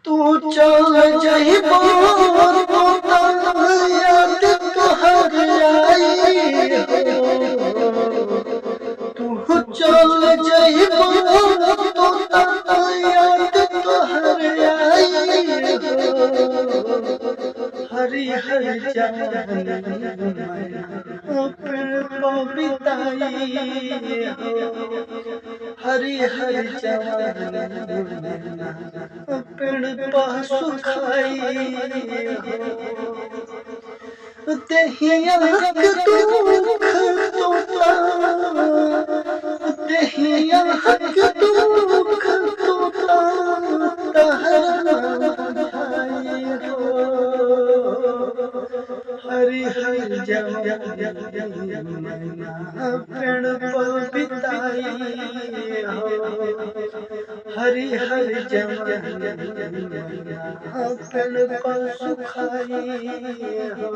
तू चल जइबो तो याद तोहर आई हो। तू चल जइबो तो याद तोहर आई हो। हरी हरी जवानी पेड़ पर बिताई हो। हरी हरी जवानी पेड़ पर सुखाई हो। देहिया के दुख तोता, देहिया के दुख तोता तहरा बुझाई हो। हरी हरी जवानी पेड़ पर बिताई हो। हरी हरी जवानी पेड़ पर सुखाई हो।